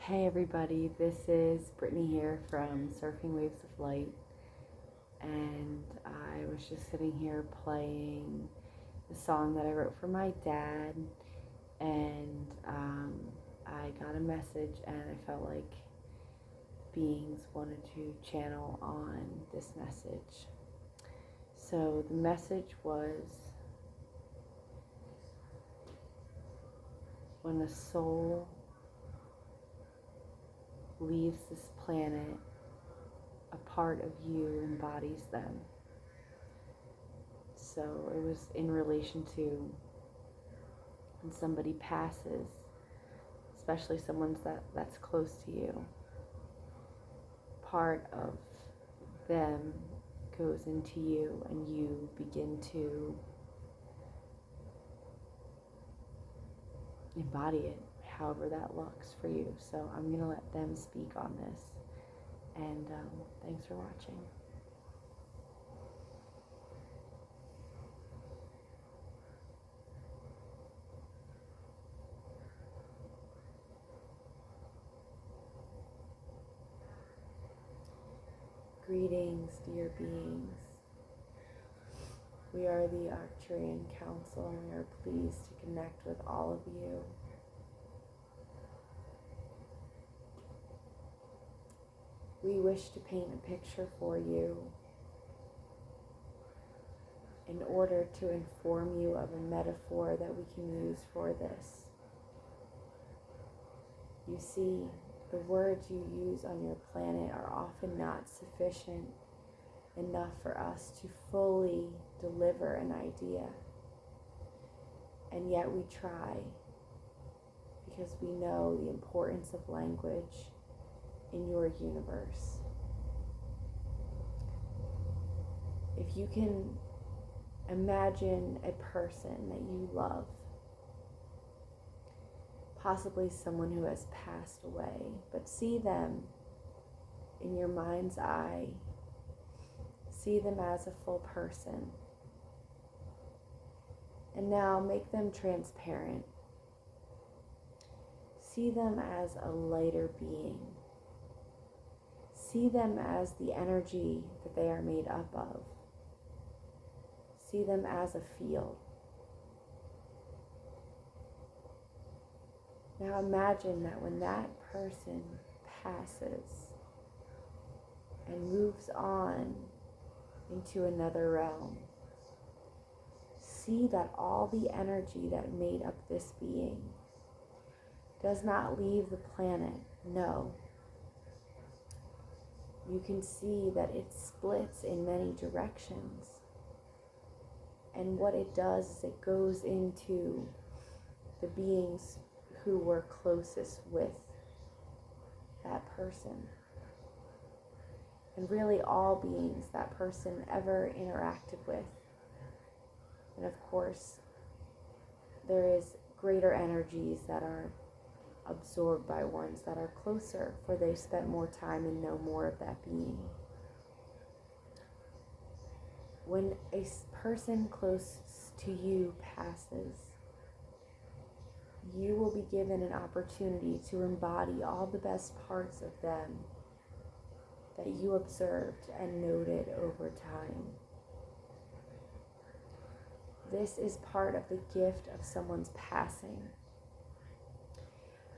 Hey everybody, this is Brittany here from Surfing Waves of Light, and I was just sitting here playing the song that I wrote for my dad, and I got a message and I felt like beings wanted to channel on this message. So the message was, when a soul leaves this planet, a part of you embodies them. So it was in relation to when somebody passes, especially someone that's close to you. Part of them goes into you and you begin to embody it, however that looks for you. So I'm going to let them speak on this. And thanks for watching. Greetings, dear beings. We are the Arcturian Council, and we are pleased to connect with all of you. We wish to paint a picture for you in order to inform you of a metaphor that we can use for this. You see, the words you use on your planet are often not sufficient enough for us to fully deliver an idea. And yet we try, because we know the importance of language in your universe. If you can imagine a person that you love, possibly someone who has passed away, but see them in your mind's eye, see them as a full person, and now make them transparent. See them as a lighter being. See them as the energy that they are made up of. See them as a field. Now imagine that when that person passes and moves on into another realm, see that all the energy that made up this being does not leave the planet. No. You can see that it splits in many directions. And what it does is it goes into the beings who were closest with that person. And really all beings that person ever interacted with. And of course, there is greater energies that are absorbed by ones that are closer, for they spent more time and know more of that being. When a person close to you passes, you will be given an opportunity to embody all the best parts of them that you observed and noted over time. This is part of the gift of someone's passing.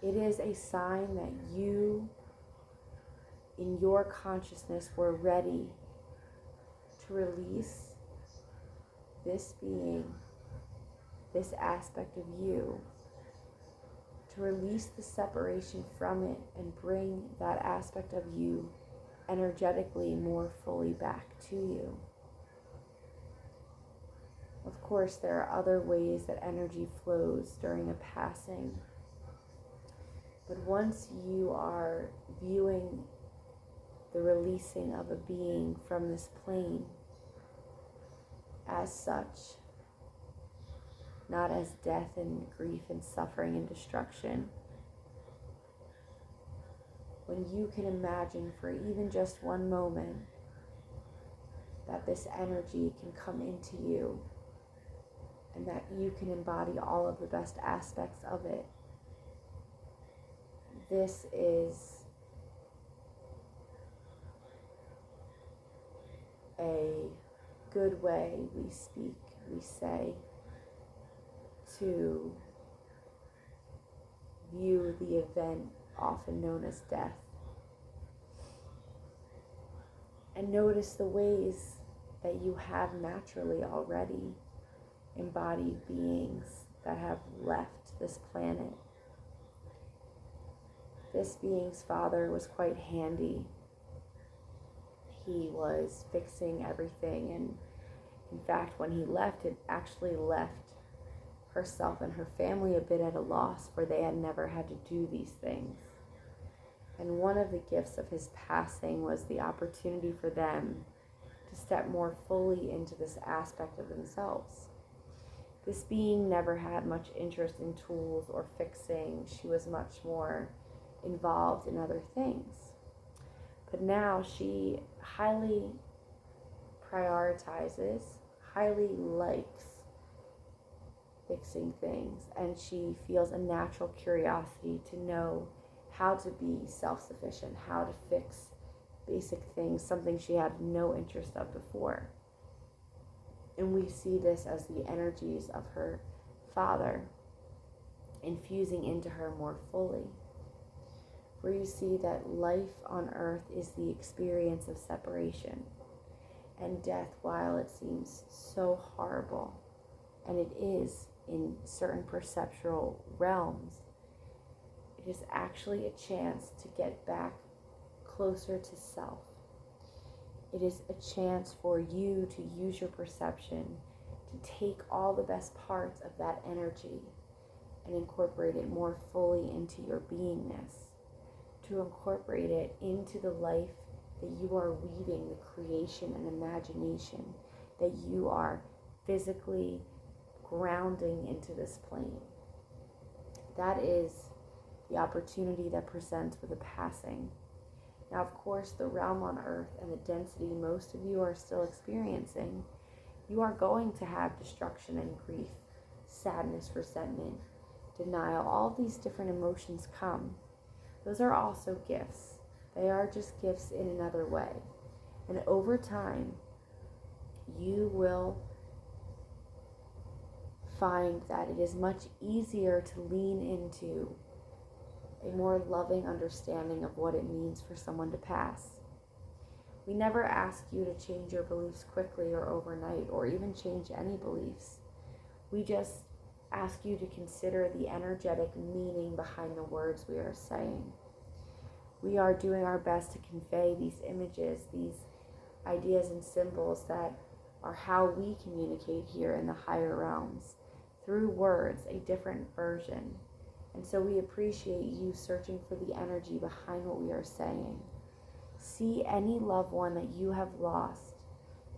It is a sign that you, in your consciousness, were ready to release this being, this aspect of you, to release the separation from it and bring that aspect of you energetically more fully back to you. Of course, there are other ways that energy flows during a passing. But once you are viewing the releasing of a being from this plane as such, not as death and grief and suffering and destruction, when you can imagine for even just one moment that this energy can come into you and that you can embody all of the best aspects of it, this is a good way we say, to view the event often known as death. And notice the ways that you have naturally already embodied beings that have left this planet. This being's father was quite handy. He was fixing everything, and in fact, when he left, it actually left herself and her family a bit at a loss, for they had never had to do these things. And one of the gifts of his passing was the opportunity for them to step more fully into this aspect of themselves. This being never had much interest in tools or fixing. She was much more involved in other things. But now she highly prioritizes, highly likes fixing things, and she feels a natural curiosity to know how to be self-sufficient, how to fix basic things, something she had no interest of before. And we see this as the energies of her father infusing into her more fully, where you see that life on earth is the experience of separation, and death, while it seems so horrible, and it is in certain perceptual realms, it is actually a chance to get back closer to self. It is a chance for you to use your perception to take all the best parts of that energy and incorporate it more fully into your beingness, to incorporate it into the life that you are weaving, the creation and imagination that you are physically grounding into this plane. That is the opportunity that presents with a passing. Now, of course, the realm on earth and the density most of you are still experiencing, you are going to have destruction and grief, sadness, resentment, denial. All these different emotions come. Those are also gifts. They are just gifts in another way. And over time, you will find that it is much easier to lean into a more loving understanding of what it means for someone to pass. We never ask you to change your beliefs quickly or overnight, or even change any beliefs. We just ask you to consider the energetic meaning behind the words we are saying. We are doing our best to convey these images, these ideas and symbols that are how we communicate here in the higher realms, through words, a different version. And so we appreciate you searching for the energy behind what we are saying. See any loved one that you have lost.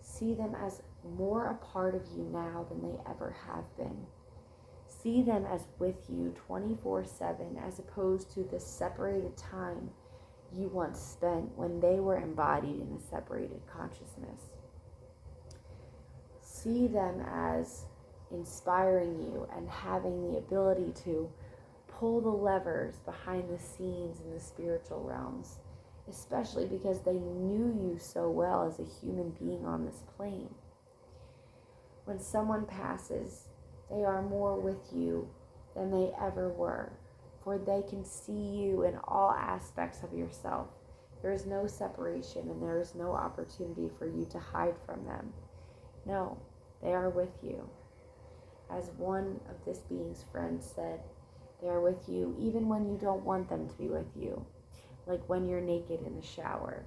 See them as more a part of you now than they ever have been. See them as with you 24/7, as opposed to the separated time you once spent when they were embodied in a separated consciousness. See them as inspiring you and having the ability to pull the levers behind the scenes in the spiritual realms, especially because they knew you so well as a human being on this plane. When someone passes, they are more with you than they ever were, for they can see you in all aspects of yourself. There is no separation, and there is no opportunity for you to hide from them. No, they are with you. As one of this being's friends said, they are with you even when you don't want them to be with you, like when you're naked in the shower.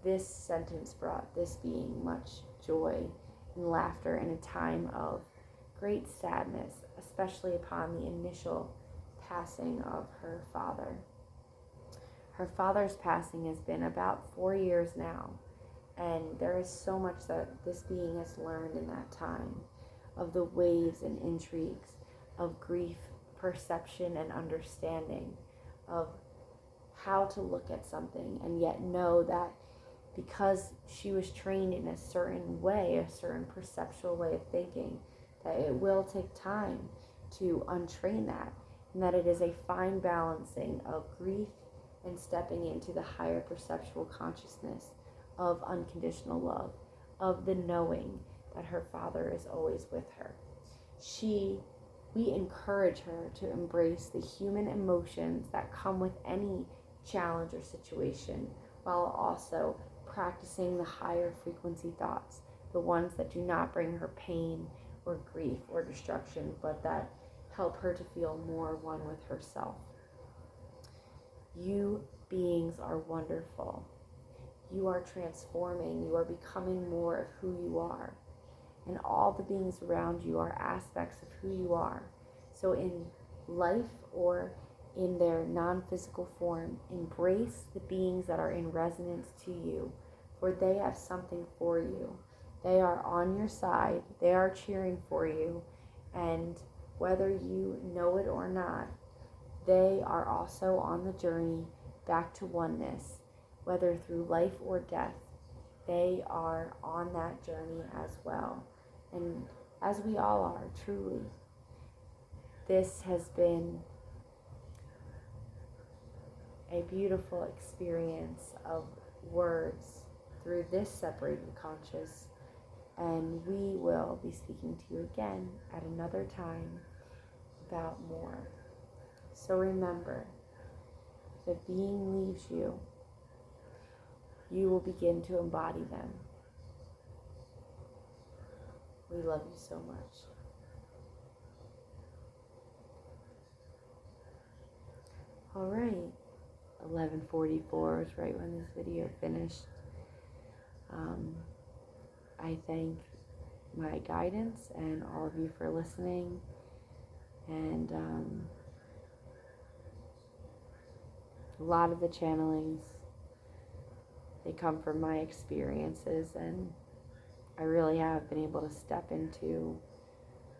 This sentence brought this being much joy and laughter in a time of great sadness, especially upon the initial passing of her father. Her father's passing has been about 4 years now, and there is so much that this being has learned in that time, of the waves and intrigues of grief, perception, and understanding, of how to look at something and yet know that because she was trained in a certain way, a certain perceptual way of thinking, that it will take time to untrain that and that it is a fine balancing of grief and stepping into the higher perceptual consciousness of unconditional love, of the knowing that her Father is always with her. We encourage her to embrace the human emotions that come with any challenge or situation, while also practicing the higher frequency thoughts, the ones that do not bring her pain or grief or destruction, but that help her to feel more one with herself. You beings are wonderful. You are transforming. You are becoming more of who you are. And all the beings around you are aspects of who you are. So in life or in their non-physical form, embrace the beings that are in resonance to you, for they have something for you. They are on your side. They are cheering for you. And whether you know it or not, they are also on the journey back to oneness, whether through life or death. They are on that journey as well. And as we all are, truly. This has been a beautiful experience of words through this separated conscious, and we will be speaking to you again at another time about more. So remember, if a being leaves you, you will begin to embody them. We love you so much. All right, 11:44 is right when this video finished. I thank my guidance and all of you for listening. And a lot of the channelings, they come from my experiences, and I really have been able to step into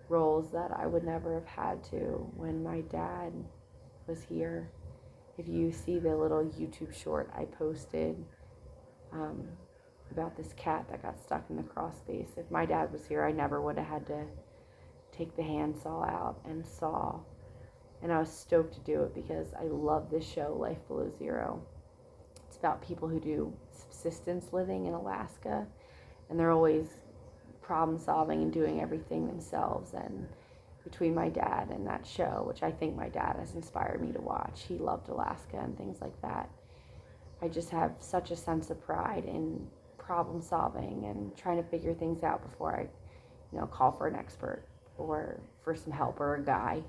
roles that I would never have had to when my dad was here. If you see the little YouTube short I posted about this cat that got stuck in the crawl space, if my dad was here, I never would have had to take the handsaw out and saw. And I was stoked to do it because I love this show, Life Below Zero. It's about people who do subsistence living in Alaska, and they're always problem solving and doing everything themselves. And between my dad and that show, which I think my dad has inspired me to watch, he loved Alaska and things like that. I just have such a sense of pride in problem solving and trying to figure things out before I, call for an expert or for some help or a guy.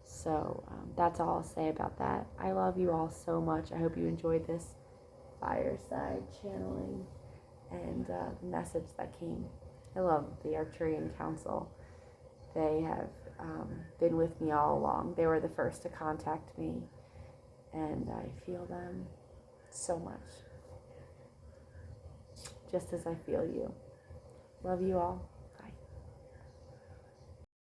So that's all I'll say about that. I love you all so much. I hope you enjoyed this fireside channeling and the message that came. I love the Arcturian Council. They have been with me all along. They were the first to contact me, and I feel them so much, just as I feel you. Love you all.